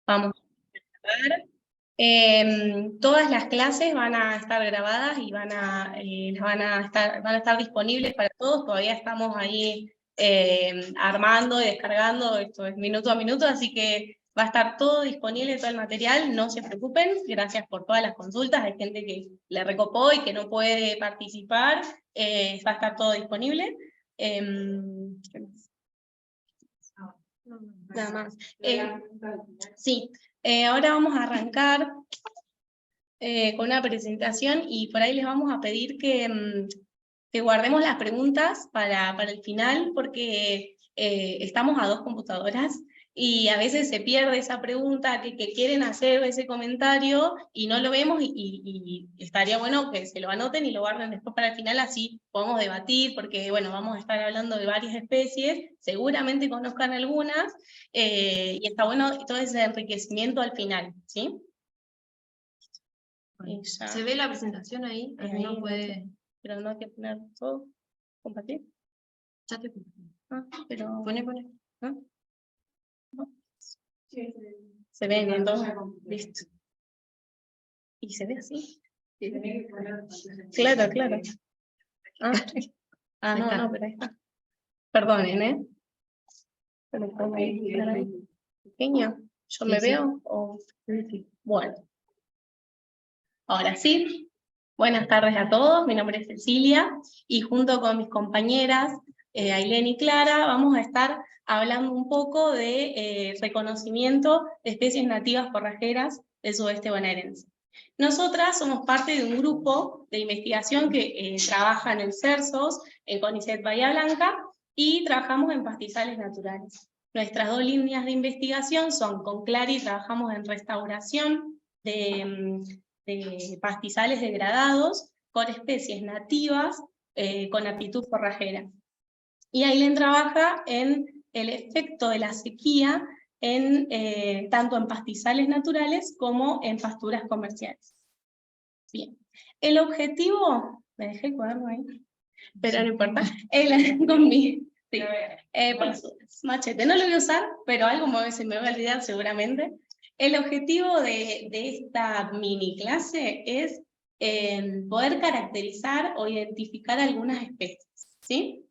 Vamos a ver. Todas las clases van a estar grabadas y van a estar disponibles para todos. Todavía estamos ahí armando y descargando, esto es minuto a minuto, así que va a estar todo disponible, todo el material, no se preocupen. Gracias por todas las consultas, hay gente que le recopó y que no puede participar, va a estar todo disponible. ¿Qué más? Nada más. Sí, ahora vamos a arrancar con una presentación y por ahí les vamos a pedir que guardemos las preguntas para el final, porque estamos a 2 computadoras y a veces se pierde esa pregunta que quieren hacer, ese comentario, y no lo vemos, y estaría bueno que se lo anoten y lo guarden después para el final, así podemos debatir, porque bueno, vamos a estar hablando de varias especies, seguramente conozcan algunas, y está bueno todo ese enriquecimiento al final, ¿sí? ¿Se ve la presentación ahí? Ahí No puede... Pero no hay que poner todo. ¿Compartir? Ya te compartí. Pero... Pone. ¿No? Se ven entonces. Listo. ¿Y se ve así? Claro. No, pero ahí está. Perdonen, ¿eh? Pero pequeño. ¿Yo me veo? O... Bueno. Ahora sí. Buenas tardes a todos, mi nombre es Cecilia, y junto con mis compañeras Ailén y Clara vamos a estar hablando un poco de reconocimiento de especies nativas forrajeras del sudeste bonaerense. Nosotras somos parte de un grupo de investigación que trabaja en el CERSOS, en CONICET Bahía Blanca, y trabajamos en pastizales naturales. Nuestras 2 líneas de investigación son: con Clary trabajamos en restauración de pastizales degradados con especies nativas con aptitud forrajera. Y Ailén trabaja en el efecto de la sequía tanto en pastizales naturales como en pasturas comerciales. Bien, el objetivo, me dejé el cuaderno ahí, pero no importa, machete, no lo voy a usar, pero algo se me va a olvidar seguramente. El objetivo de esta mini clase es poder caracterizar o identificar algunas especies, ¿sí?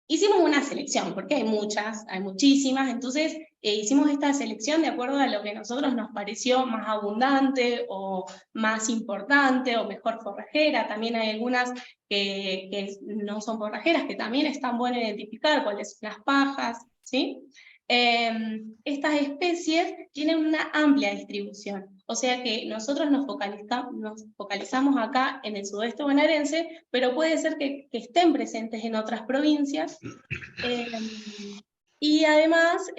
Hicimos una selección, porque hay muchísimas, entonces hicimos esta selección de acuerdo a lo que a nosotros nos pareció más abundante, o más importante, o mejor forrajera. También hay algunas que no son forrajeras, que también están bueno identificar, cuáles son las pajas, ¿sí? Estas especies tienen una amplia distribución, o sea que nosotros nos focalizamos acá en el sudeste bonaerense, pero puede ser que estén presentes en otras provincias, y además,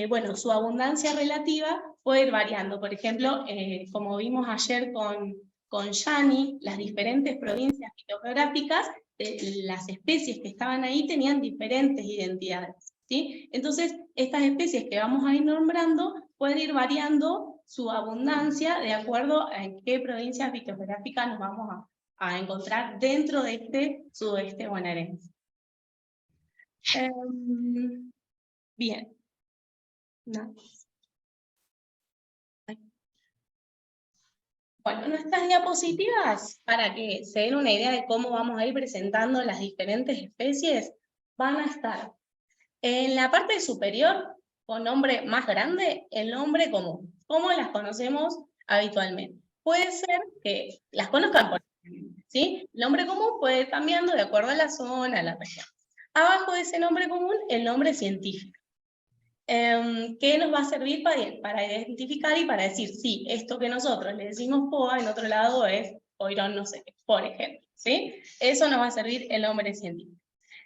bueno, su abundancia relativa puede ir variando. Por ejemplo, como vimos ayer con Yani, las diferentes provincias fitogeográficas, las especies que estaban ahí tenían diferentes identidades, ¿sí? Entonces, estas especies que vamos a ir nombrando pueden ir variando su abundancia de acuerdo a en qué provincia fitogeográfica nos vamos a encontrar dentro de este sudeste bonaerense. Bien. Bueno, nuestras diapositivas, para que se den una idea de cómo vamos a ir presentando las diferentes especies, van a estar en la parte superior, con nombre más grande, el nombre común, como las conocemos habitualmente. Puede ser que las conozcan por ejemplo, ¿sí? El nombre común puede ir cambiando de acuerdo a la zona, a la región. Abajo de ese nombre común, el nombre científico, que nos va a servir para identificar y para decir, sí, esto que nosotros le decimos POA, en otro lado es oirón no sé qué, por ejemplo, ¿sí? Eso nos va a servir el nombre científico.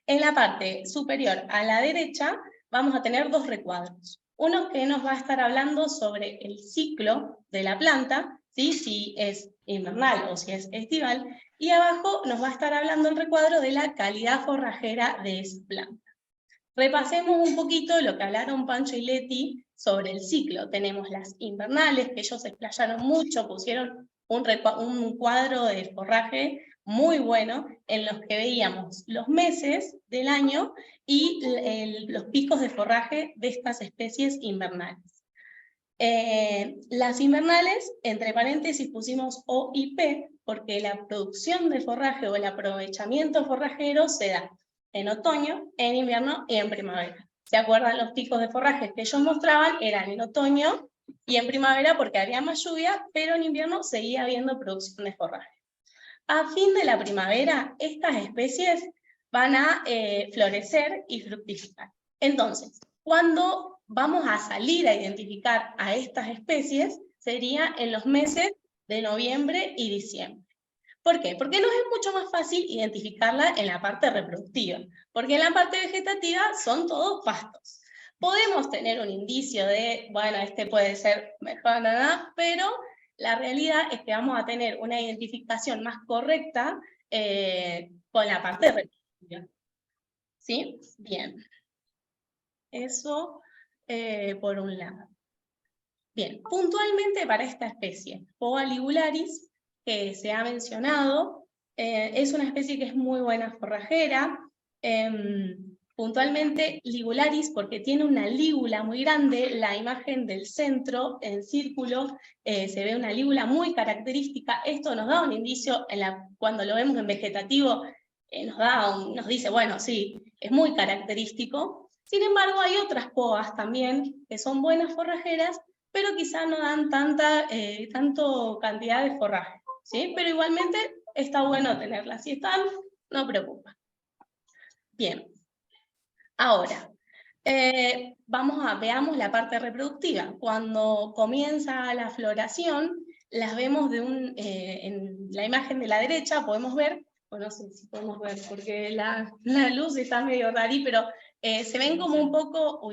En la parte superior a la derecha vamos a tener 2 recuadros. Uno que nos va a estar hablando sobre el ciclo de la planta, ¿sí? Si es invernal o si es estival, y abajo nos va a estar hablando el recuadro de la calidad forrajera de esa planta. Repasemos un poquito lo que hablaron Pancho y Leti sobre el ciclo. Tenemos las invernales, que ellos se explayaron mucho, pusieron un cuadro de forraje muy bueno, en los que veíamos los meses del año y los picos de forraje de estas especies invernales. Las invernales, entre paréntesis pusimos O y P, porque la producción de forraje o el aprovechamiento forrajero se da en otoño, en invierno y en primavera. ¿Se acuerdan los picos de forraje que ellos mostraban? Eran en otoño y en primavera porque había más lluvia, pero en invierno seguía habiendo producción de forraje. A fin de la primavera, estas especies van a florecer y fructificar. Entonces, cuando vamos a salir a identificar a estas especies, sería en los meses de noviembre y diciembre. ¿Por qué? Porque nos es mucho más fácil identificarla en la parte reproductiva, porque en la parte vegetativa son todos pastos. Podemos tener un indicio de, bueno, este puede ser mejor, pero la realidad es que vamos a tener una identificación más correcta con la parte reproductiva. ¿Sí? Bien. Eso por un lado. Bien, puntualmente para esta especie, Poa ligularis, que se ha mencionado, es una especie que es muy buena forrajera, puntualmente ligularis porque tiene una lígula muy grande, la imagen del centro en círculo, se ve una lígula muy característica, esto nos da un indicio, cuando lo vemos en vegetativo, nos dice, bueno, sí, es muy característico. Sin embargo, hay otras poas también que son buenas forrajeras, pero quizá no dan tanto cantidad de forraje, ¿sí? Pero igualmente está bueno tenerlas. Si están, no preocupa. Bien. Ahora, veamos la parte reproductiva. Cuando comienza la floración, las vemos en la imagen de la derecha, podemos ver, bueno, no sé si podemos ver, porque la luz está medio rarí, pero se ven como un poco,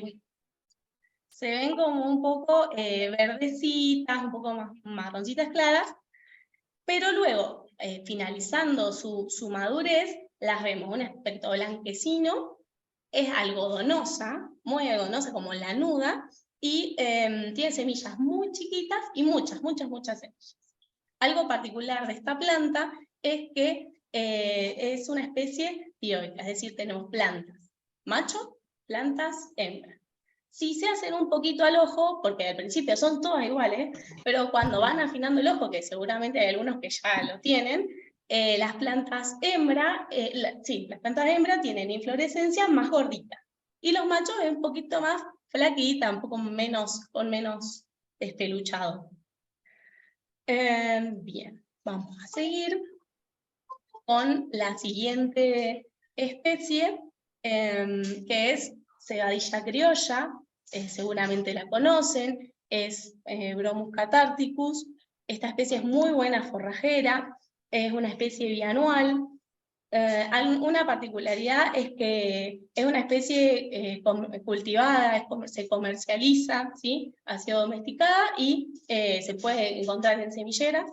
verdecitas, un poco más marroncitas claras, pero luego, finalizando su madurez, las vemos un aspecto blanquecino, es algodonosa, muy algodonosa como lanuda, y tiene semillas muy chiquitas y muchas semillas. Algo particular de esta planta es que es una especie dioica, es decir, tenemos plantas macho, plantas hembra. Sí se hacen un poquito al ojo, porque al principio son todas iguales, pero cuando van afinando el ojo, que seguramente hay algunos que ya lo tienen, las plantas hembra, las plantas hembra tienen inflorescencia más gordita, y los machos es un poquito más flaquita, un poco con menos espeluchado. Bien, vamos a seguir con la siguiente especie, que es cegadilla criolla, seguramente la conocen, es Bromus catharticus. Esta especie es muy buena forrajera, es una especie bianual. Una particularidad es que es una especie cultivada, se comercializa, ¿sí? Ha sido domesticada y se puede encontrar en semilleras.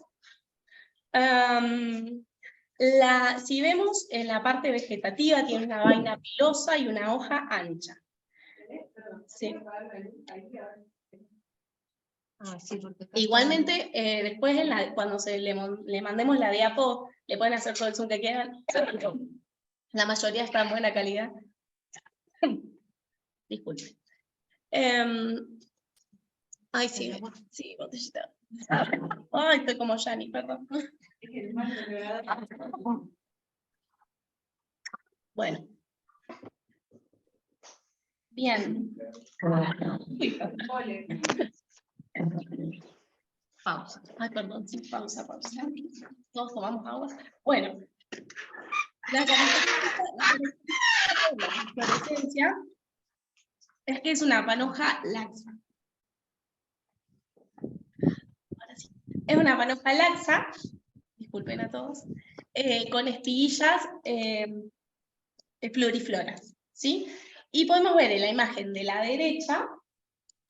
Si vemos en la parte vegetativa, tiene una vaina pilosa y una hoja ancha. Sí. Sí, porque Igualmente, después cuando le mandemos la diapo, le pueden hacer todo el zoom que quieran. La mayoría está en buena calidad. Disculpen. Ay, sí, botellita. Ay, estoy como Yanni, perdón. Bueno. Bien. Pausa. Ay, perdón, sí, pausa. Todos tomamos agua. Bueno. La característica de la inflorescencia es que es una panoja laxa. Ahora sí. Es una panoja laxa, disculpen a todos, con espiguillas plurifloras, ¿sí? Y podemos ver en la imagen de la derecha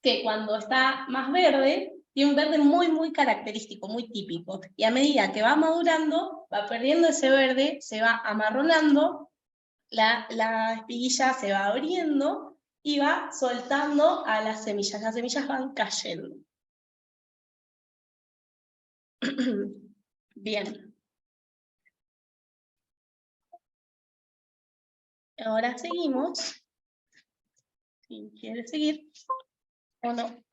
que cuando está más verde, tiene un verde muy característico, muy típico. Y a medida que va madurando, va perdiendo ese verde, se va amarronando, la espiguilla se va abriendo y va soltando a las semillas van cayendo. Bien. Ahora seguimos. Si quiere seguir o no.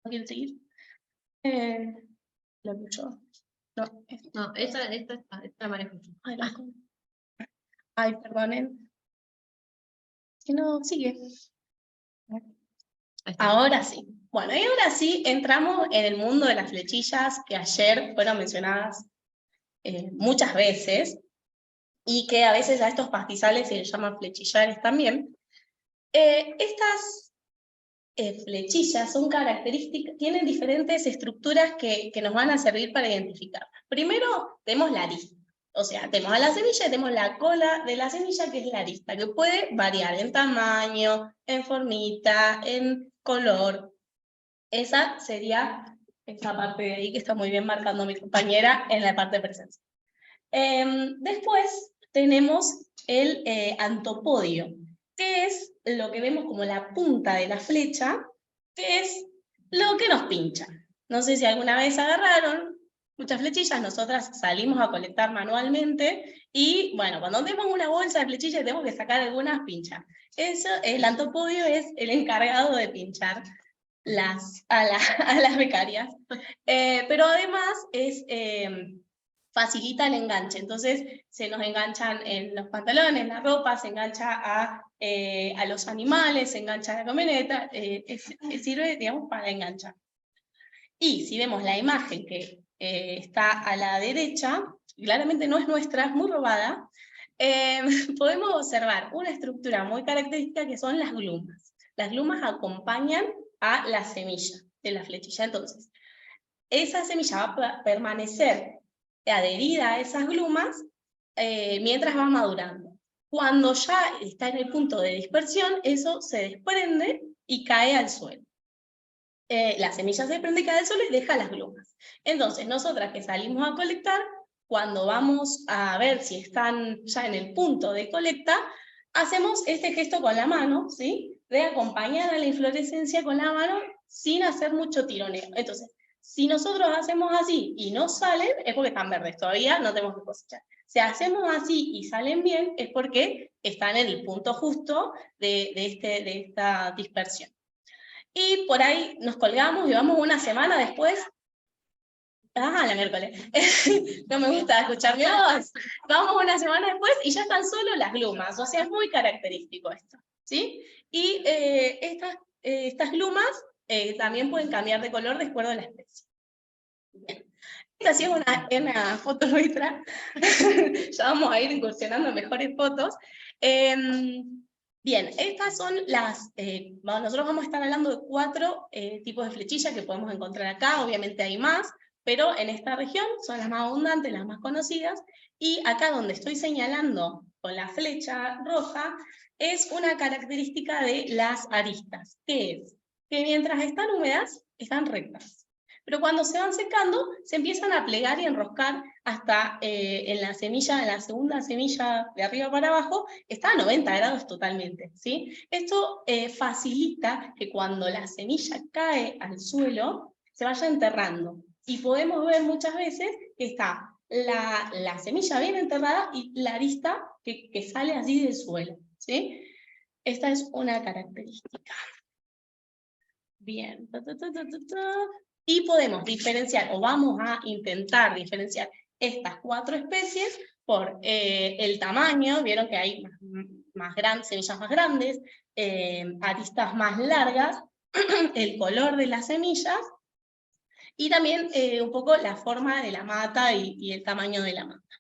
¿No quiere seguir? Lo mucho. No, No, esta la manejo yo. ay, ay, perdonen. Que no sigue. Ahí está. Ahora sí. Bueno, y ahora sí entramos en el mundo de las flechillas que ayer fueron mencionadas muchas veces y que a veces a estos pastizales se les llaman flechillares también. Estas flechillas son características, tienen diferentes estructuras que nos van a servir para identificarlas. Primero tenemos la arista. O sea, tenemos a la semilla y tenemos la cola de la semilla, que es la arista, que puede variar en tamaño, en formita, en color. Esa sería esta parte de ahí que está muy bien marcando mi compañera en la parte de presencia. Después tenemos el antopodio, que es lo que vemos como la punta de la flecha, que es lo que nos pincha. No sé si alguna vez agarraron muchas flechillas, nosotras salimos a colectar manualmente y, bueno, cuando tenemos una bolsa de flechillas tenemos que sacar algunas pinchas. Eso, el antopodio es el encargado de pinchar a las becarias. Pero además facilita el enganche, entonces se nos enganchan en los pantalones, la ropa, se engancha a los animales, se engancha a la camioneta, sirve, digamos, para enganchar. Y si vemos la imagen que está a la derecha, claramente no es nuestra, es muy robada, podemos observar una estructura muy característica que son las glumas. Las glumas acompañan a la semilla de la flechilla. Entonces, esa semilla va a permanecer adherida a esas glumas mientras va madurando. Cuando ya está en el punto de dispersión, eso se desprende y cae al suelo. La semilla se desprende y cae al suelo y deja las glumas. Entonces, nosotras que salimos a colectar, cuando vamos a ver si están ya en el punto de colecta, hacemos este gesto con la mano, ¿sí? De acompañar a la inflorescencia con la mano sin hacer mucho tironeo. Entonces, si nosotros hacemos así y no salen, es porque están verdes todavía, no tenemos que cosechar. Si hacemos así y salen bien, es porque están en el punto justo de esta dispersión. Y por ahí nos colgamos y vamos una semana después. Ah, la miércoles. No me gusta escuchar mi voz. Vamos una semana después y ya están solo las glumas. O sea, es muy característico esto, ¿sí? Y estas glumas también pueden cambiar de color de acuerdo a la especie. Bien. Esta sí es una foto nuestra. Ya vamos a ir incursionando en mejores fotos. Bien, estas son las, nosotros vamos a estar hablando de 4 tipos de flechillas que podemos encontrar acá, obviamente hay más, pero en esta región son las más abundantes, las más conocidas, y acá donde estoy señalando con la flecha roja, es una característica de las aristas, que es que mientras están húmedas, están rectas. Pero cuando se van secando, se empiezan a plegar y enroscar hasta en la semilla, en la segunda semilla de arriba para abajo, está a 90 grados totalmente, ¿sí? Esto facilita que cuando la semilla cae al suelo, se vaya enterrando. Y podemos ver muchas veces que está la semilla bien enterrada y la arista que sale así del suelo, ¿sí? Esta es una característica. Bien. Y podemos diferenciar, o vamos a intentar diferenciar estas 4 especies por el tamaño. Vieron que hay más grandes, semillas más grandes, aristas más largas, el color de las semillas, y también un poco la forma de la mata y el tamaño de la mata.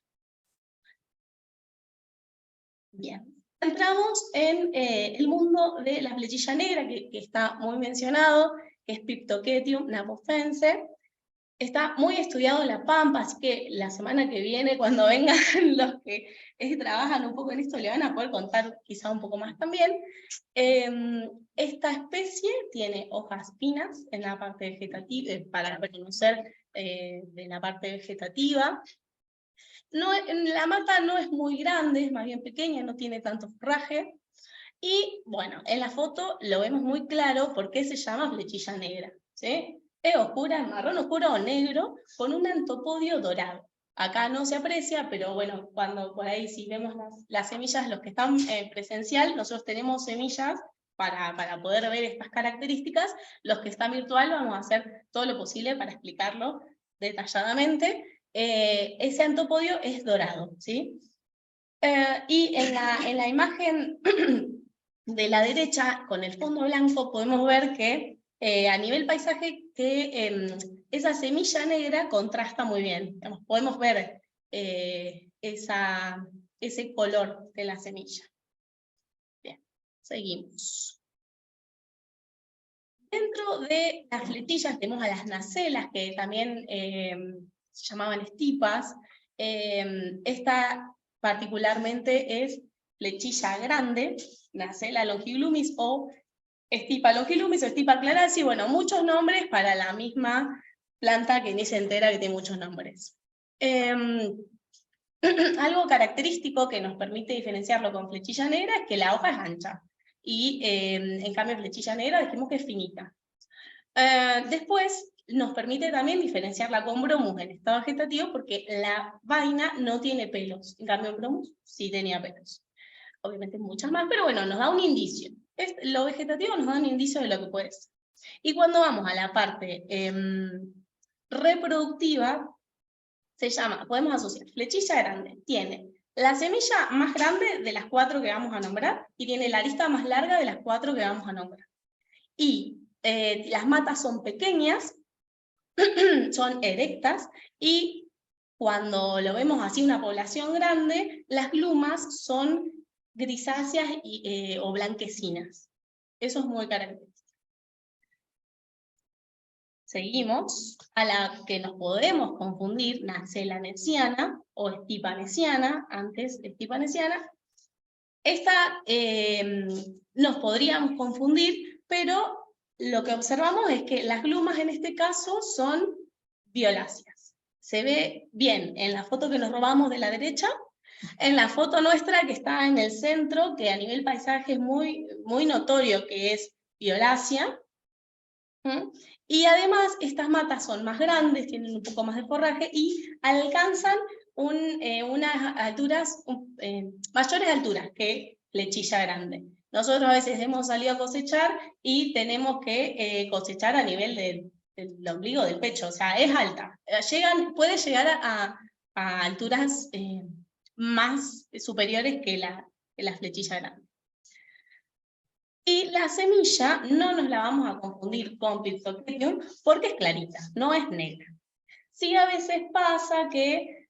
Bien. Entramos en el mundo de la flechilla negra, que está muy mencionado, que es Piptochetium napofense. Está muy estudiado en La Pampa, así que la semana que viene, cuando vengan los que trabajan un poco en esto, le van a poder contar quizá un poco más también. Esta especie tiene hojas finas en la parte vegetativa, para reconocer de la parte vegetativa. La mata no es muy grande, es más bien pequeña, no tiene tanto forraje. Y bueno, en la foto lo vemos muy claro porque se llama flechilla negra, ¿sí? Es oscura, marrón oscuro o negro, con un antopodio dorado. Acá no se aprecia, pero bueno, cuando por ahí si vemos las semillas, los que están presencial, nosotros tenemos semillas para poder ver estas características. Los que están virtual vamos a hacer todo lo posible para explicarlo detalladamente. Ese antopodio es dorado, ¿sí? Y en la imagen de la derecha, con el fondo blanco, podemos ver que a nivel paisaje, que esa semilla negra contrasta muy bien. Digamos, podemos ver ese color de la semilla. Bien, seguimos. Dentro de las fletillas tenemos a las nacelas, que también se llamaban estipas. Esta particularmente es flechilla grande, nacela longiglumis o estipa longiglumis o estipa claracea, bueno, muchos nombres para la misma planta que ni se entera que tiene muchos nombres. Algo característico que nos permite diferenciarlo con flechilla negra es que la hoja es ancha, y en cambio flechilla negra dijimos que es finita. Después nos permite también diferenciarla con bromus en estado vegetativo, porque la vaina no tiene pelos, en cambio bromus sí tenía pelos. Obviamente muchas más, pero bueno, nos da un indicio. Lo vegetativo nos da un indicio de lo que puede ser. Y cuando vamos a la parte reproductiva, se llama, podemos asociar, flechilla grande, tiene la semilla más grande de las 4 que vamos a nombrar, y tiene la arista más larga de las 4 que vamos a nombrar. Y las matas son pequeñas, son erectas, y cuando lo vemos así una población grande, las glumas son grisáceas o blanquecinas. Eso es muy característico. Seguimos a la que nos podemos confundir, nacela neciana o estipa neciana, antes estipa neciana. Esta nos podríamos confundir, pero lo que observamos es que las glumas en este caso son violáceas. Se ve bien en la foto que nos robamos de la derecha, en la foto nuestra que está en el centro, que a nivel paisaje es muy, muy notorio que es violácea. Y además estas matas son más grandes, tienen un poco más de forraje y alcanzan unas alturas, mayores alturas que flechilla grande. Nosotros a veces hemos salido a cosechar y tenemos que cosechar a nivel del ombligo, del pecho, o sea, es alta. Puede llegar a alturas más superiores que la flechilla grande. Y la semilla no nos la vamos a confundir con Piptoquetium porque es clarita, no es negra. Sí, a veces pasa que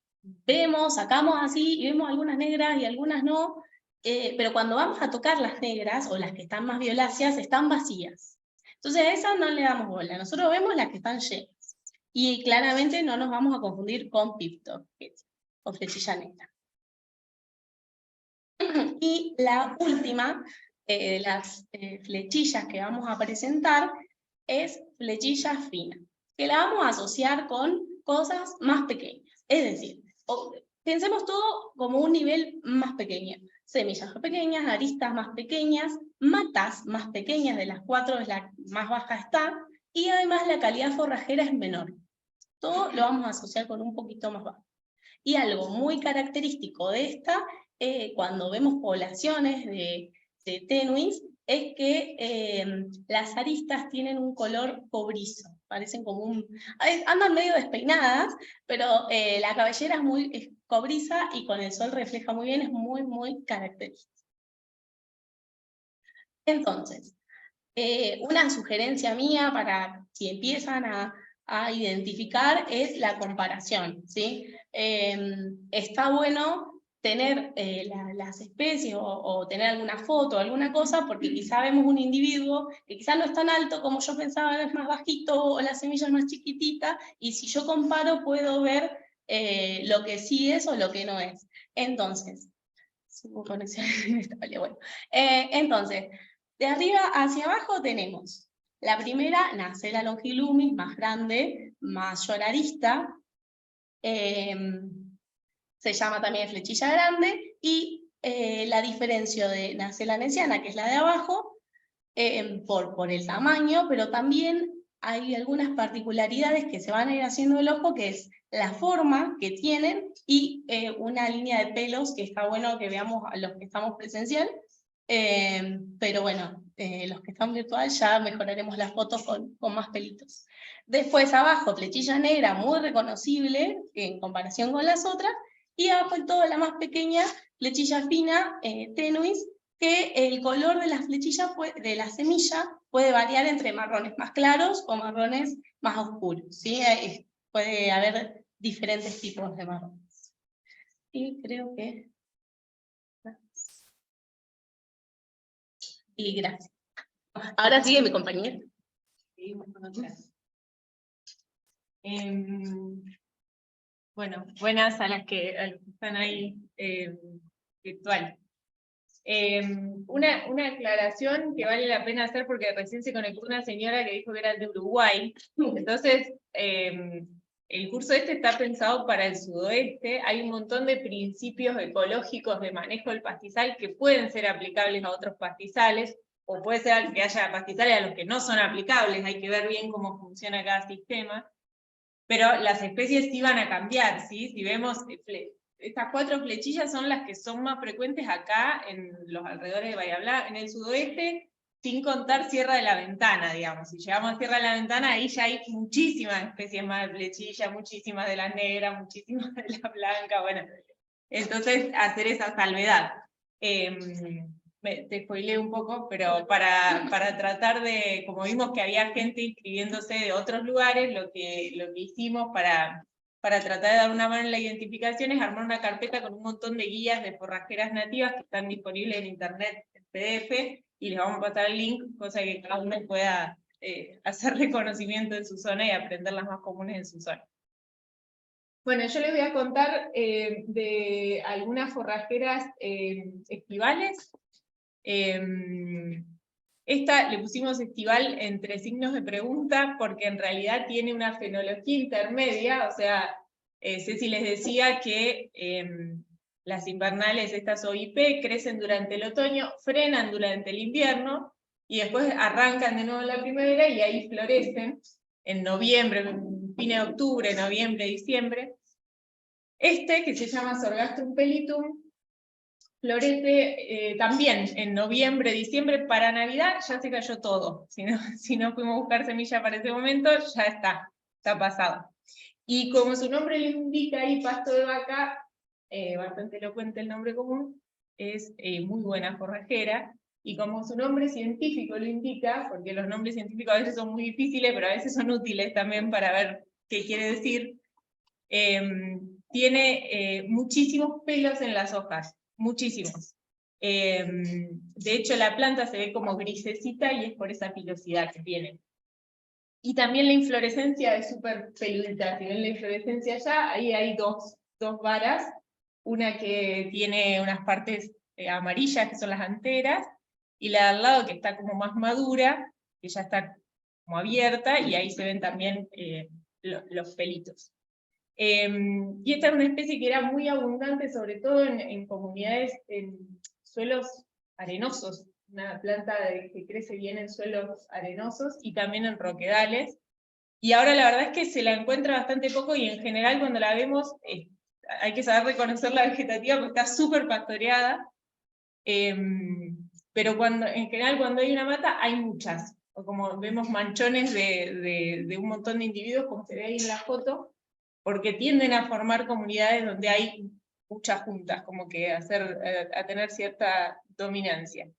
sacamos así y vemos algunas negras y algunas no, pero cuando vamos a tocar las negras o las que están más violáceas están vacías. Entonces a esas no le damos bola, nosotros vemos las que están llenas. Y claramente no nos vamos a confundir con Piptoquetium o flechilla negra. Y la última de las flechillas que vamos a presentar es flechilla fina, que la vamos a asociar con cosas más pequeñas. Es decir, pensemos todo como un nivel más pequeño. Semillas más pequeñas, aristas más pequeñas, matas más pequeñas, de las 4 es la más baja está, y además la calidad forrajera es menor. Todo lo vamos a asociar con un poquito más bajo. Y algo muy característico de esta, cuando vemos poblaciones de tenuis, es que las aristas tienen un color cobrizo, parecen como andan medio despeinadas, pero la cabellera es cobriza y con el sol refleja muy bien, es muy, muy característico. Entonces, una sugerencia mía para si empiezan a identificar es la comparación, ¿sí? Está bueno tener las especies o tener alguna foto o alguna cosa, porque quizá vemos un individuo que quizá no es tan alto como yo pensaba, es más bajito, o la semilla es más chiquitita, y si yo comparo puedo ver lo que sí es o lo que no es. Entonces, bueno. Entonces, de arriba hacia abajo tenemos la primera, nacela longiglumis, más grande, mayor arista, se llama también flechilla grande, y la diferencia de nacela neciana, que es la de abajo, por el tamaño, pero también hay algunas particularidades que se van a ir haciendo el ojo, que es la forma que tienen y una línea de pelos que está bueno que veamos a los que estamos presencial. Pero bueno, los que están virtual ya mejoraremos las fotos con más pelitos. Después abajo, flechilla negra muy reconocible en comparación con las otras, y abajo en todo la más pequeña, flechilla fina, tenuis, que el color de las flechillas de la semilla puede variar entre marrones más claros o marrones más oscuros, ¿sí? Puede haber diferentes tipos de marrones. Y creo que... Y gracias. Ahora sigue mi compañero. Seguimos con otras. Bueno, buenas a las que están ahí virtual. Una aclaración que vale la pena hacer porque recién se conectó una señora que dijo que era de Uruguay. Entonces, el curso este está pensado para el sudoeste. Hay un montón de principios ecológicos de manejo del pastizal que pueden ser aplicables a otros pastizales, o puede ser que haya pastizales a los que no son aplicables. Hay que ver bien cómo funciona cada sistema. Pero las especies sí van a cambiar, ¿sí? Si vemos, estas 4 flechillas son las que son más frecuentes acá, en los alrededores de Bahía Blanca, en el sudoeste, sin contar Sierra de la Ventana, digamos. Si llegamos a Sierra de la Ventana, ahí ya hay muchísimas especies más de flechilla, muchísimas de la negra, muchísimas de la blanca, bueno. Entonces, hacer esa salvedad. Te spoileé un poco, pero para tratar de, como vimos que había gente inscribiéndose de otros lugares, lo que hicimos para tratar de dar una mano en la identificación es armar una carpeta con un montón de guías de forrajeras nativas que están disponibles en internet, en PDF, y les vamos a pasar el link, cosa que cada uno pueda hacer reconocimiento en su zona y aprender las más comunes en su zona. Bueno, yo les voy a contar de algunas forrajeras estivales. Esta le pusimos estival entre signos de pregunta porque en realidad tiene una fenología intermedia, o sea, Ceci les decía que las invernales, estas OIP, crecen durante el otoño, frenan durante el invierno, y después arrancan de nuevo en la primavera y ahí florecen en noviembre, fin de octubre, noviembre, diciembre. Este, que se llama Sorghastrum pellitum, florece también en noviembre, diciembre. Para Navidad ya se cayó todo. Si no fuimos a buscar semilla para ese momento, ya está pasado. Y como su nombre le indica ahí, pasto de vaca, bastante elocuente el nombre común, es muy buena forrajera. Y como su nombre científico lo indica, porque los nombres científicos a veces son muy difíciles, pero a veces son útiles también para ver qué quiere decir, tiene muchísimos pelos en las hojas. Muchísimos. De hecho, la planta se ve como grisecita y es por esa pilosidad que tiene. Y también la inflorescencia es súper peludita. Si ven la inflorescencia allá, ahí hay dos varas. Una que tiene unas partes amarillas, que son las anteras, y la de al lado, que está como más madura, que ya está como abierta, y ahí se ven también los pelitos. Y esta es una especie que era muy abundante, sobre todo en comunidades, en suelos arenosos, una planta que crece bien en suelos arenosos y también en roquedales. Y ahora la verdad es que se la encuentra bastante poco, y en general cuando la vemos hay que saber reconocer la vegetativa porque está súper pastoreada, pero en general cuando hay una mata hay muchas, o como vemos manchones de un montón de individuos, como se ve ahí en la foto, porque tienden a formar comunidades donde hay muchas juntas, como que a tener cierta dominancia.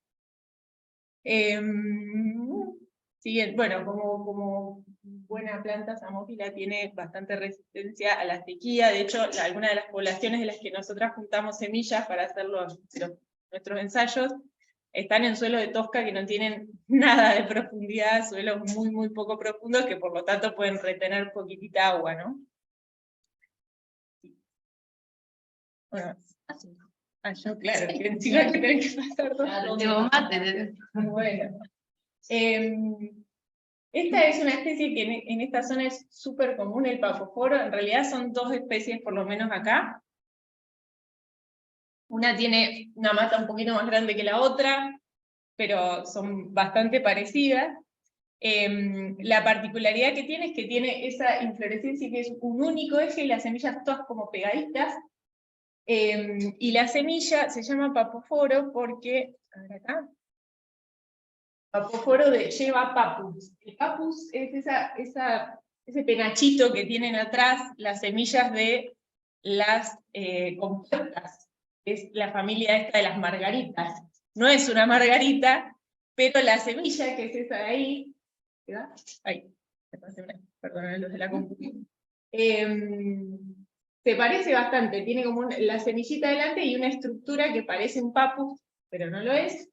Siguiente, bueno, como buena planta, Samófila tiene bastante resistencia a la sequía. De hecho, algunas de las poblaciones de las que nosotras juntamos semillas para hacer nuestros ensayos, están en suelos de tosca que no tienen nada de profundidad, suelos muy, muy poco profundos, que por lo tanto pueden retener poquitita agua, ¿no? Bueno, yo, claro, que encima que tenés que pasar todo. Bueno. Esta es una especie que en esta zona es súper común, el papoforo. En realidad son 2 especies por lo menos acá. Una tiene una mata un poquito más grande que la otra, pero son bastante parecidas. La particularidad que tiene es que tiene esa inflorescencia que es un único eje y las semillas todas como pegaditas. Y la semilla se llama papoforo porque, a ver acá, papoforo lleva papus. El papus es ese penachito que tienen atrás las semillas de las compuertas. Es la familia esta de las margaritas. No es una margarita, pero la semilla, que es esa de ahí, ¿verdad? Ahí, perdón, los de la computadora. Se parece bastante, tiene como la semillita delante y una estructura que parece un papus, pero no lo es.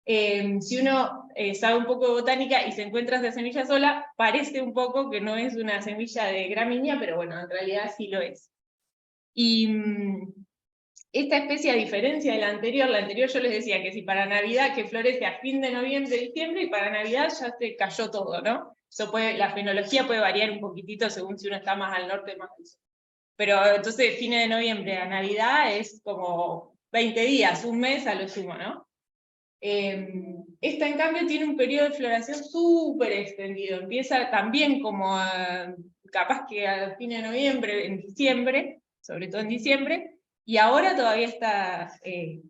Si uno sabe un poco de botánica y se encuentra esa semilla sola, parece un poco que no es una semilla de gramínea, pero bueno, en realidad sí lo es. Y esta especie, a diferencia de la anterior yo les decía que si para Navidad, que florece a fin de noviembre, diciembre, y para Navidad ya se cayó todo, ¿no? Eso la fenología puede variar un poquitito según si uno está más al norte o más al sur. Pero entonces, fines de noviembre a Navidad es como 20 días, un mes a lo sumo, ¿no? Esta, en cambio, tiene un periodo de floración súper extendido. Empieza también como capaz que a fines de noviembre, en diciembre, sobre todo en diciembre, y ahora todavía está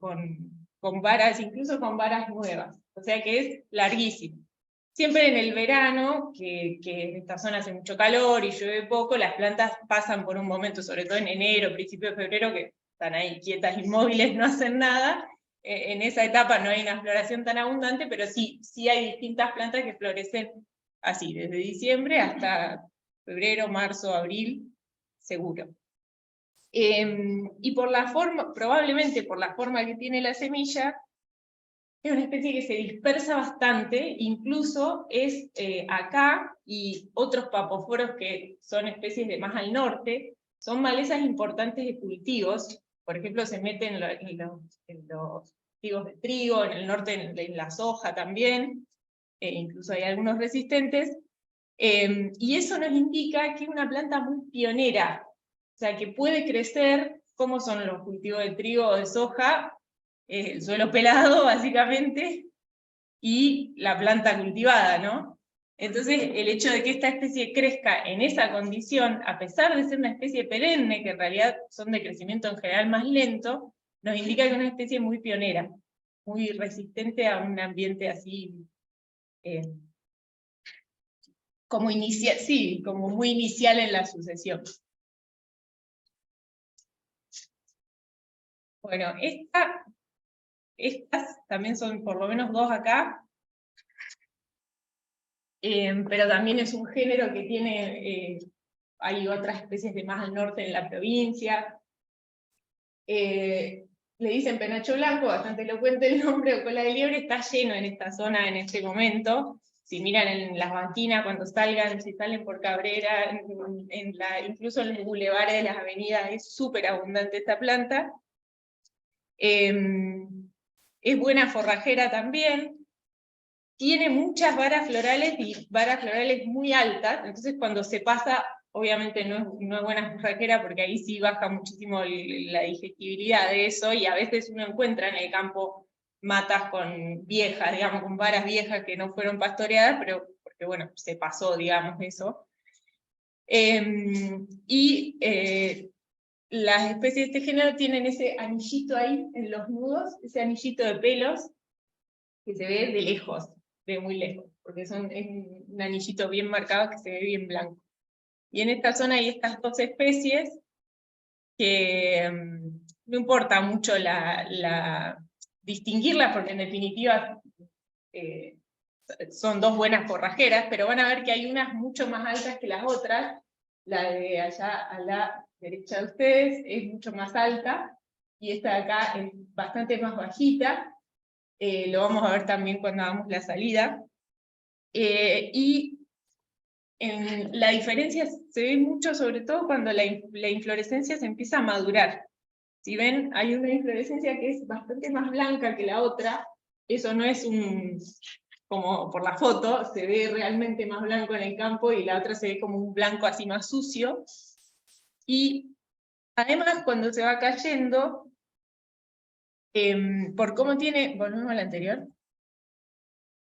con varas, incluso con varas nuevas. O sea que es larguísimo. Siempre en el verano, que en esta zona hace mucho calor y llueve poco, las plantas pasan por un momento, sobre todo en enero, principio de febrero, que están ahí quietas, inmóviles, no hacen nada. En esa etapa no hay una floración tan abundante, pero sí hay distintas plantas que florecen así, desde diciembre hasta febrero, marzo, abril, seguro. Y por la forma, probablemente por la forma que tiene la semilla, es una especie que se dispersa bastante, incluso es acá, y otros papoforos que son especies de más al norte, son malezas importantes de cultivos. Por ejemplo, se meten en los cultivos de trigo, en el norte en la soja también, incluso hay algunos resistentes, y eso nos indica que es una planta muy pionera, o sea, que puede crecer, como son los cultivos de trigo o de soja, el suelo pelado, básicamente, y la planta cultivada, ¿no? Entonces, el hecho de que esta especie crezca en esa condición, a pesar de ser una especie perenne, que en realidad son de crecimiento en general más lento, nos indica que es una especie muy pionera, muy resistente a un ambiente así, como inicial, sí, como muy inicial en la sucesión. Bueno, estas también son por lo menos dos acá, pero también es un género que tiene, hay otras especies de más al norte en la provincia. Le dicen penacho blanco, bastante elocuente el nombre, o cola de liebre, está lleno en esta zona en este momento. Si miran en las banquinas cuando salgan, si salen por Cabrera, incluso en los bulevares de las avenidas, es súper abundante esta planta. Es buena forrajera también. Tiene muchas varas florales y varas florales muy altas, entonces cuando se pasa, obviamente no es buena forrajera porque ahí sí baja muchísimo la digestibilidad de eso, y a veces uno encuentra en el campo matas con viejas, digamos, con varas viejas que no fueron pastoreadas, pero porque bueno, se pasó, digamos, eso. Las especies de este género tienen ese anillito ahí en los nudos, ese anillito de pelos que se ve de lejos, de muy lejos, porque es un anillito bien marcado que se ve bien blanco. Y en esta zona hay estas dos especies que no importa mucho distinguirlas, porque en definitiva son dos buenas forrajeras, pero van a ver que hay unas mucho más altas que las otras. La de allá a la derecha de ustedes es mucho más alta, y esta de acá es bastante más bajita. Lo vamos a ver también cuando hagamos la salida. Y la diferencia se ve mucho, sobre todo cuando la inflorescencia se empieza a madurar. Si ven, hay una inflorescencia que es bastante más blanca que la otra. Eso no es como por la foto, se ve realmente más blanco en el campo, y la otra se ve como un blanco así más sucio. Y además, cuando se va cayendo, por cómo tiene, volvemos a la anterior,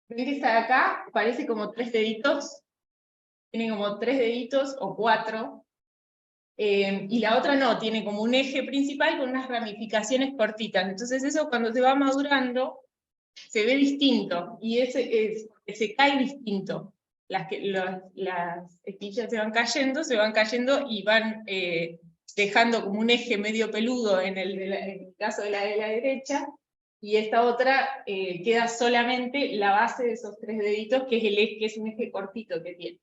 ven que esta de acá parece como 3 deditos, tiene como 3 deditos o 4, y la otra no, tiene como un eje principal con unas ramificaciones cortitas. Entonces eso cuando se va madurando se ve distinto, y se cae distinto. Las espiguillas se van cayendo y van dejando como un eje medio peludo en el caso de la derecha, y esta otra queda solamente la base de esos 3 deditos, que es el eje, que es un eje cortito que tiene.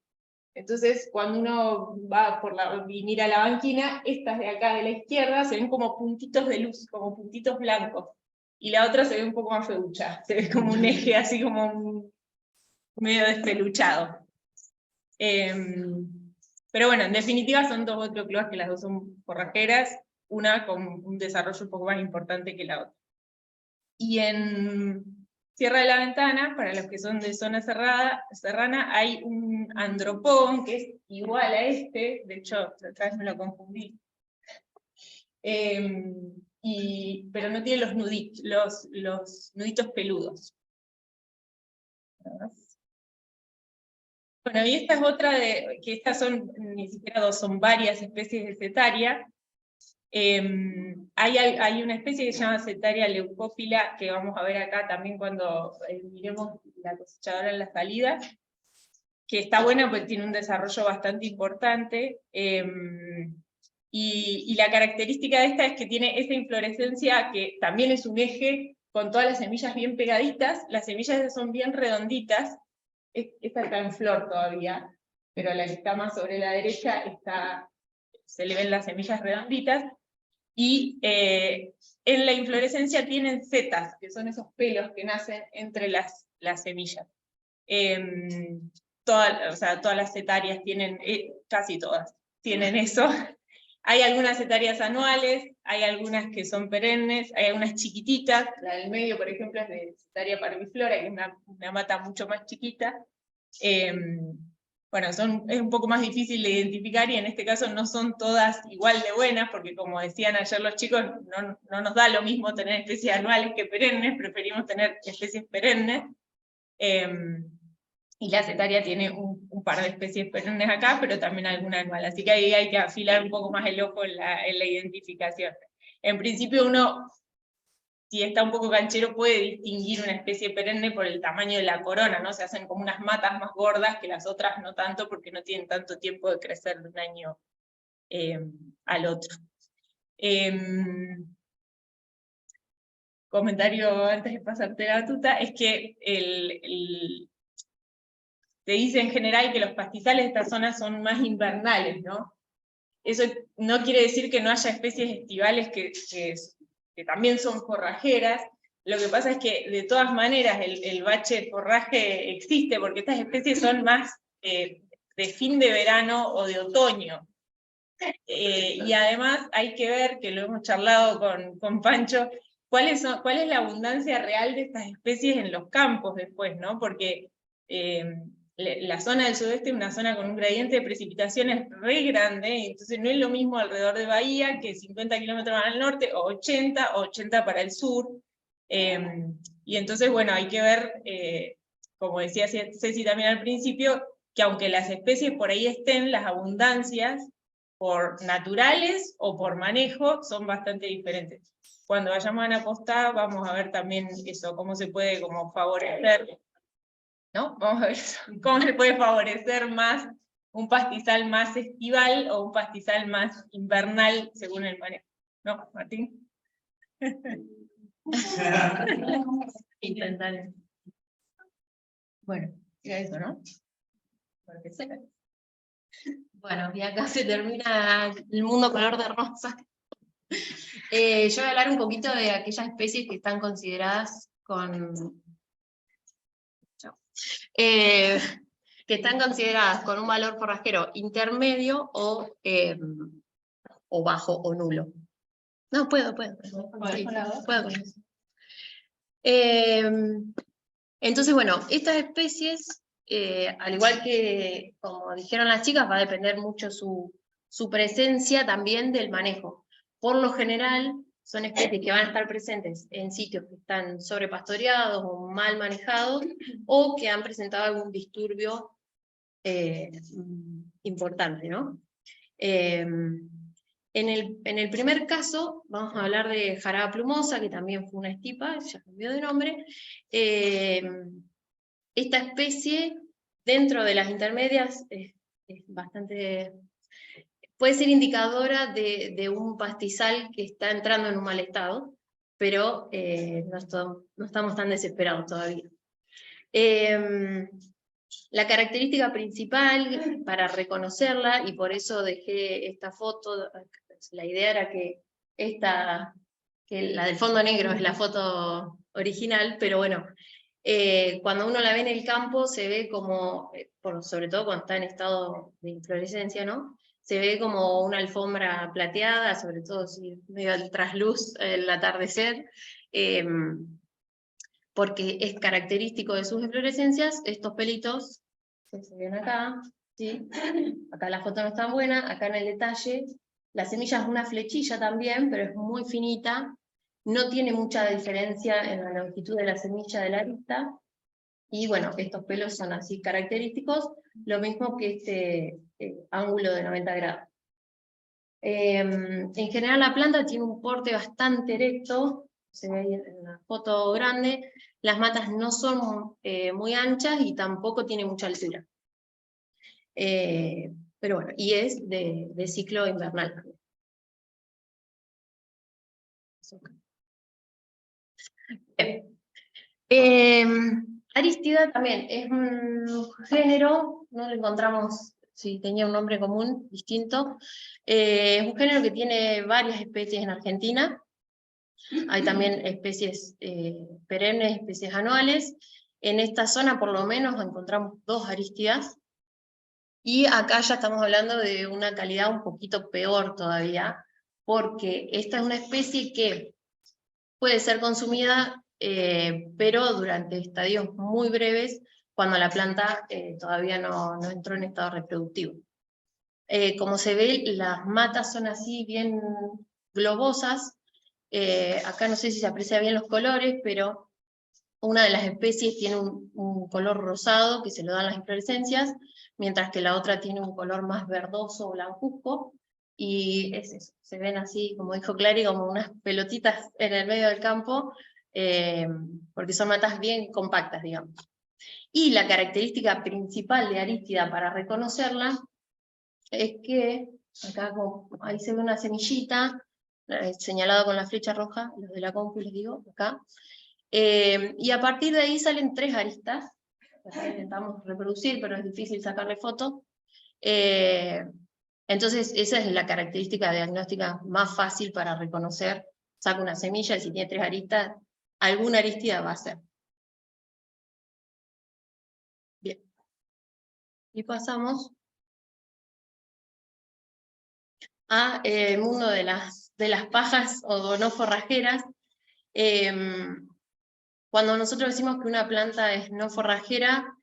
Entonces, cuando uno va y mira la banquina, estas de acá de la izquierda se ven como puntitos de luz, como puntitos blancos, y la otra se ve un poco más feucha, se ve como un eje así como medio despeluchado. Pero bueno, en definitiva son 2 otrocloas que las 2 son forrajeras, una con un desarrollo un poco más importante que la otra. Y en Sierra de la Ventana, para los que son de zona serrana, hay un andropón que es igual a este, de hecho, otra vez me lo confundí, pero no tiene los nuditos peludos. Bueno, y esta es otra que estas son, ni siquiera 2, son varias especies de Setaria. Hay una especie que se llama Setaria leucófila, que vamos a ver acá también cuando miremos la cosechadora en la salida, que está buena porque tiene un desarrollo bastante importante, y la característica de esta es que tiene esa inflorescencia que también es un eje con todas las semillas bien pegaditas. Las semillas son bien redonditas, esta está en flor todavía, pero la que está más sobre la derecha se le ven las semillas redonditas, y en la inflorescencia tienen setas, que son esos pelos que nacen entre las semillas. Todas las setarias tienen, casi todas, tienen eso. Hay algunas setarias anuales, hay algunas que son perennes, hay algunas chiquititas, la del medio, por ejemplo, es de Setaria parviflora, que es una mata mucho más chiquita. Bueno, es un poco más difícil de identificar, y en este caso no son todas igual de buenas, porque como decían ayer los chicos, no nos da lo mismo tener especies anuales que perennes, preferimos tener especies perennes. Y la Setaria tiene un par de especies perennes acá, pero también alguna anual, así que ahí hay que afilar un poco más el ojo en la identificación. En principio uno, si está un poco canchero, puede distinguir una especie perenne por el tamaño de la corona, ¿no? Se hacen como unas matas más gordas que las otras no tanto, porque no tienen tanto tiempo de crecer de un año al otro. Comentario antes de pasarte la batuta, es que se dice en general que los pastizales de esta zona son más invernales, ¿no? Eso no quiere decir que no haya especies estivales que también son forrajeras. Lo que pasa es que de todas maneras el bache de forraje existe, porque estas especies son más de fin de verano o de otoño. Y además hay que ver, que lo hemos charlado con Pancho, cuál es la abundancia real de estas especies en los campos después, ¿no? Porque la zona del sudeste es una zona con un gradiente de precipitaciones re grande, entonces no es lo mismo alrededor de Bahía que 50 kilómetros al norte, o 80 para el sur. Y entonces, bueno, hay que ver, como decía Ceci también al principio, que aunque las especies por ahí estén, las abundancias, por naturales o por manejo, son bastante diferentes. Cuando vayamos a Anapostá vamos a ver también eso, cómo se puede como favorecer, ¿no? Vamos a ver cómo se puede favorecer más un pastizal más estival o un pastizal más invernal según el manejo. ¿No, Martín? Intentar. Bueno, era eso, ¿no? Bueno, y acá se termina el mundo color de rosa. Yo voy a hablar un poquito de aquellas especies que están consideradas que están consideradas con un valor forrajero intermedio o bajo o nulo. No, puedo. Sí, puedo. Entonces, bueno, estas especies, al igual que, como dijeron las chicas, va a depender mucho su presencia también del manejo. Por lo general, son especies que van a estar presentes en sitios que están sobrepastoreados o mal manejados, o que han presentado algún disturbio importante, ¿no? En el primer caso, vamos a hablar de jaraba plumosa, que también fue una estipa, ya cambió de nombre. Esta especie, dentro de las intermedias, es bastante... puede ser indicadora de un pastizal que está entrando en un mal estado, pero no estamos tan desesperados todavía. La característica principal para reconocerla, y por eso dejé esta foto, la idea era que la del fondo negro es la foto original, pero bueno, cuando uno la ve en el campo se ve como, sobre todo cuando está en estado de inflorescencia, ¿no? Se ve como una alfombra plateada, sobre todo si medio al trasluz, el atardecer, porque es característico de sus inflorescencias, estos pelitos, que se ven acá, ¿sí? Acá la foto no es tan buena, acá en el detalle, la semilla es una flechilla también, pero es muy finita, no tiene mucha diferencia en la longitud de la semilla de la arista, y bueno, estos pelos son así característicos, lo mismo que este ángulo de 90 grados. En general la planta tiene un porte bastante erecto, se ve ahí en la foto grande, las matas no son muy anchas y tampoco tiene mucha altura. Pero bueno, y es de ciclo invernal también. Arístida también es un género, no lo encontramos si tenía un nombre común distinto, es un género que tiene varias especies en Argentina, hay también especies perennes, especies anuales, en esta zona por lo menos encontramos 2 arístidas, y acá ya estamos hablando de una calidad un poquito peor todavía, porque esta es una especie que puede ser consumida, pero durante estadios muy breves, cuando la planta todavía no entró en estado reproductivo. Como se ve, las matas son así bien globosas. Acá no sé si se aprecia bien los colores, pero una de las especies tiene un color rosado que se lo dan las inflorescencias, mientras que la otra tiene un color más verdoso o blancuzco, y es eso, se ven así, como dijo Clary, como unas pelotitas en el medio del campo, porque son matas bien compactas, digamos. Y la característica principal de Arístida para reconocerla es que, acá ahí se ve una semillita, señalada con la flecha roja, los de la compu les digo, acá, y a partir de ahí salen 3 aristas, las intentamos reproducir, pero es difícil sacarle foto. Entonces esa es la característica diagnóstica más fácil para reconocer. Saco una semilla y si tiene 3 aristas, alguna aristida va a ser. Bien. Y pasamos a el mundo de las pajas o no forrajeras. Cuando nosotros decimos que una planta es no forrajera,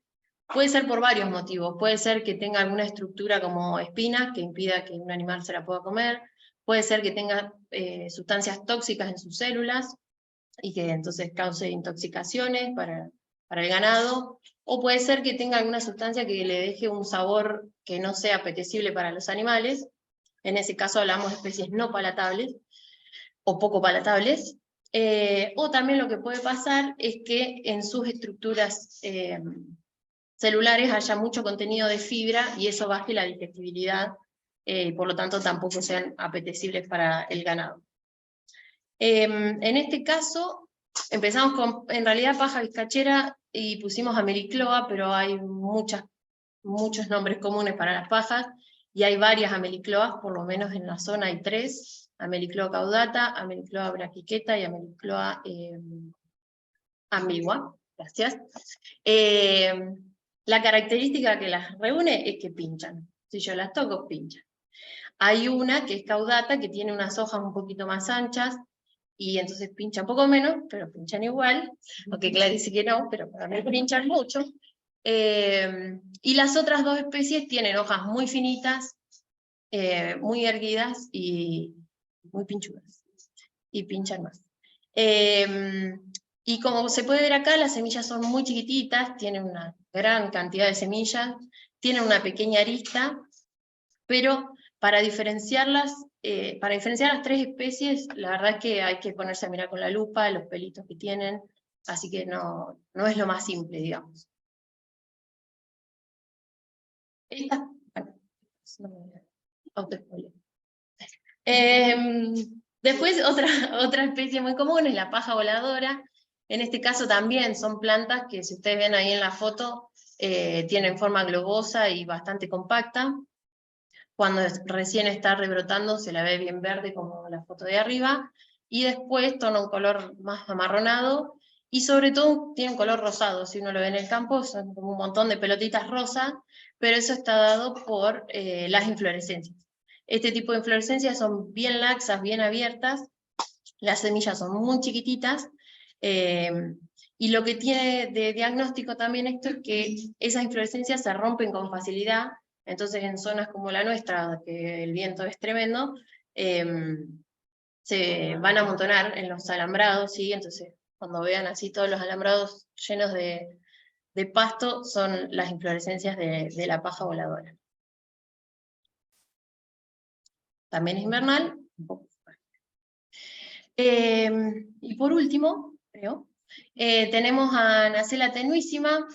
puede ser por varios motivos. Puede ser que tenga alguna estructura como espinas que impida que un animal se la pueda comer. Puede ser que tenga sustancias tóxicas en sus células y que entonces cause intoxicaciones para el ganado. O puede ser que tenga alguna sustancia que le deje un sabor que no sea apetecible para los animales. En ese caso hablamos de especies no palatables o poco palatables. O también lo que puede pasar es que en sus estructuras celulares haya mucho contenido de fibra y eso baje la digestibilidad, por lo tanto tampoco sean apetecibles para el ganado. En este caso, empezamos con, en realidad, paja vizcachera y pusimos amelicloa, pero hay muchos nombres comunes para las pajas, y hay varias amelicloas, por lo menos en la zona hay 3, amelicloa caudata, amelicloa brachiqueta y amelicloa ambigua. Gracias. La característica que las reúne es que pinchan. Si yo las toco, pinchan. Hay una que es caudata, que tiene unas hojas un poquito más anchas, y entonces pincha un poco menos, pero pinchan igual, aunque Clary dice que no, pero para mí pinchan mucho. Y las otras 2 especies tienen hojas muy finitas, muy erguidas y muy pinchudas. y pinchan más. Y como se puede ver acá, las semillas son muy chiquititas, tienen una gran cantidad de semillas, tienen una pequeña arista, pero para diferenciar las 3 especies, la verdad es que hay que ponerse a mirar con la lupa los pelitos que tienen, así que no es lo más simple, digamos. Esta, bueno, después otra especie muy común es la paja voladora. En este caso también son plantas que, si ustedes ven ahí en la foto, tienen forma globosa y bastante compacta. Cuando recién está rebrotando se la ve bien verde como la foto de arriba, y después toma un color más amarronado, y sobre todo tiene un color rosado. Si uno lo ve en el campo, son como un montón de pelotitas rosas, pero eso está dado por las inflorescencias. Este tipo de inflorescencias son bien laxas, bien abiertas, las semillas son muy chiquititas, y lo que tiene de diagnóstico también esto es que esas inflorescencias se rompen con facilidad. Entonces en zonas como la nuestra, que el viento es tremendo, se van a amontonar en los alambrados, ¿sí? Entonces cuando vean así todos los alambrados llenos de pasto, son las inflorescencias de la paja voladora. También es invernal, un poco. Y por último, creo, tenemos a Nacella tenuísima,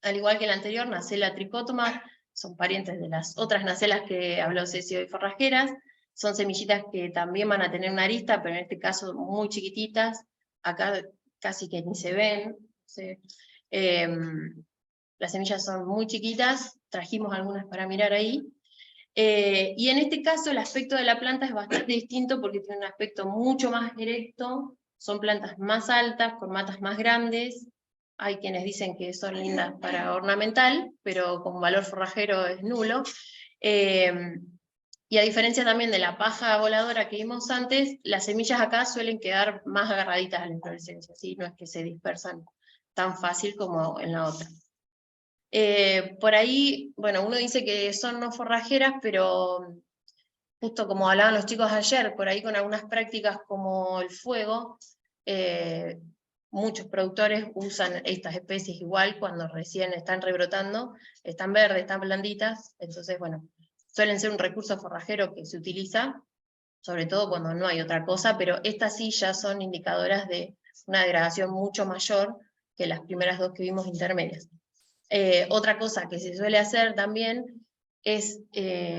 al igual que la anterior, Nacella tricótoma, son parientes de las otras nacelas que habló Ceci hoy, forrajeras. Son semillitas que también van a tener una arista, pero en este caso muy chiquititas, acá casi que ni se ven. ¿Sí? Las semillas son muy chiquitas, trajimos algunas para mirar ahí. Y en este caso el aspecto de la planta es bastante distinto porque tiene un aspecto mucho más erecto, son plantas más altas, con matas más grandes. Hay quienes dicen que son lindas para ornamental, pero con valor forrajero es nulo. Y a diferencia también de la paja voladora que vimos antes, las semillas acá suelen quedar más agarraditas a la inflorescencia, ¿sí? No es que se dispersan tan fácil como en la otra. Por ahí, bueno, uno dice que son no forrajeras, pero justo como hablaban los chicos ayer, por ahí con algunas prácticas como el fuego, muchos productores usan estas especies igual cuando recién están rebrotando, están verdes, están blanditas, entonces bueno, suelen ser un recurso forrajero que se utiliza, sobre todo cuando no hay otra cosa, pero estas sí ya son indicadoras de una degradación mucho mayor que las primeras dos que vimos intermedias. Otra cosa que se suele hacer también es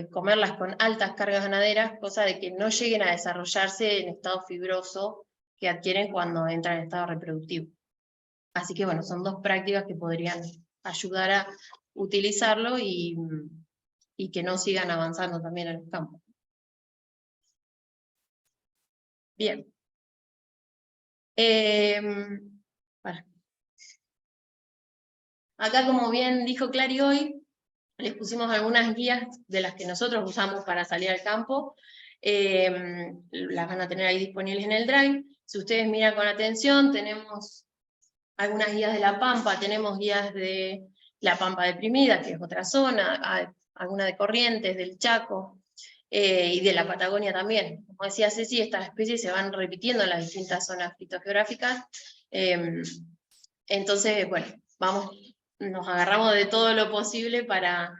comerlas con altas cargas ganaderas, cosa de que no lleguen a desarrollarse en estado fibroso que adquieren cuando entran en estado reproductivo. Así que bueno, son dos prácticas que podrían ayudar a utilizarlo y que no sigan avanzando también en el campo. Bien. Acá, como bien dijo Clary hoy, les pusimos algunas guías de las que nosotros usamos para salir al campo. Las van a tener ahí disponibles en el Drive. Si ustedes miran con atención, tenemos algunas guías de La Pampa, tenemos guías de La Pampa deprimida, que es otra zona, alguna de Corrientes, del Chaco, y de la Patagonia también. Como decía Ceci, estas especies se van repitiendo en las distintas zonas fitogeográficas. Entonces, bueno, nos agarramos de todo lo posible para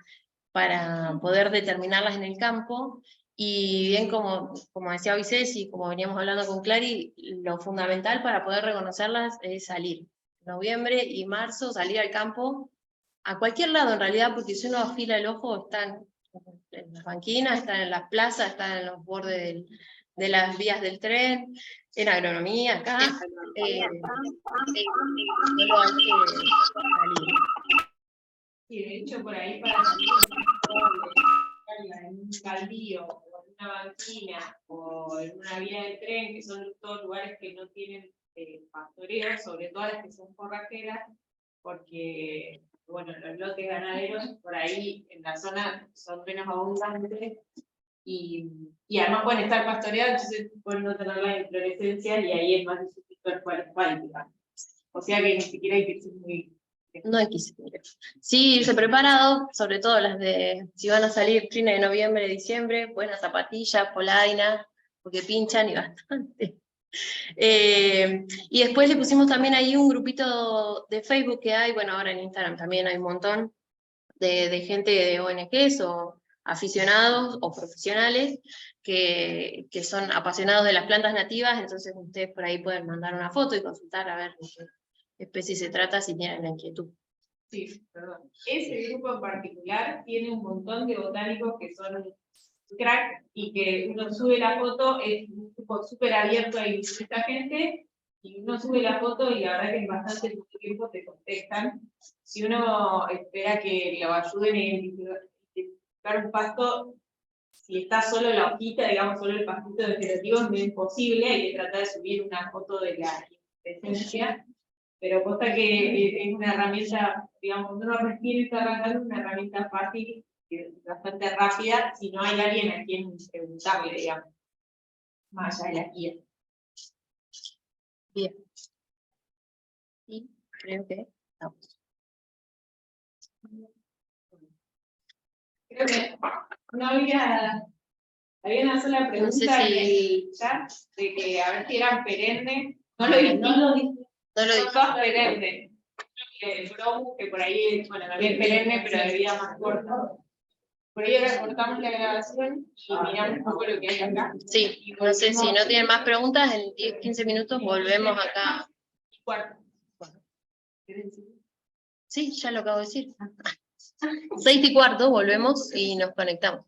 poder determinarlas en el campo, y bien como decía hoy Ceci, como veníamos hablando con Clary, lo fundamental para poder reconocerlas es salir. Noviembre y marzo, salir al campo, a cualquier lado en realidad, porque si uno afila el ojo, están en las banquinas, están en las plazas, están en los bordes de las vías del tren, en agronomía, acá. Solo hay que salir. Sí, de hecho, por ahí para salir en un baldío, o en una banquina, o en una vía de tren, que son todos lugares que no tienen pastoreo, sobre todo las que son forrajeras, porque bueno, los lotes ganaderos por ahí en la zona son menos abundantes, y además pueden estar pastoreados, entonces pueden no tener la inflorescencia, y ahí es más difícil ver cuál es cuál, digamos. O sea que ni siquiera hay que ser muy... No hay que ir. Sí, irse preparado, sobre todo las de, si van a salir fines de noviembre, diciembre, buenas zapatillas, polainas, porque pinchan y bastante. Y después le pusimos también ahí un grupito de Facebook que hay, bueno, ahora en Instagram también hay un montón de gente de ONGs o aficionados o profesionales que son apasionados de las plantas nativas, entonces ustedes por ahí pueden mandar una foto y consultar a ver de qué especie se trata si tienen la inquietud. Sí, perdón. Ese grupo en particular tiene un montón de botánicos que son crack y que uno sube la foto, es un grupo súper abierto, hay mucha gente, y uno sube la foto y la verdad que en bastante poco tiempo te contestan. Si uno espera que lo ayuden a identificar un pasto, si está solo la hojita, digamos, solo el pastito vegetativo, es muy imposible, hay que tratar de subir una foto de la esencia, pero cosa que es una herramienta, digamos, cuando uno recién está arrancando, una herramienta fácil, bastante rápida, si no hay alguien a quien preguntarle, digamos, más allá de la guía. Bien. Y creo que estamos. Creo que no había una sola pregunta No sé en el chat de que a ver si eran perennes. No lo dije. No lo dije. Son todas perennes. Bromu, que por ahí, bueno, también perenne, pero de vida más corta. Por ahí ahora cortamos la grabación y miramos un poco lo que hay acá. Sí, no sé si no tienen más preguntas, en 10-15 minutos volvemos acá. Y cuarto. Sí, ya lo acabo de decir. 6:15 volvemos y nos conectamos.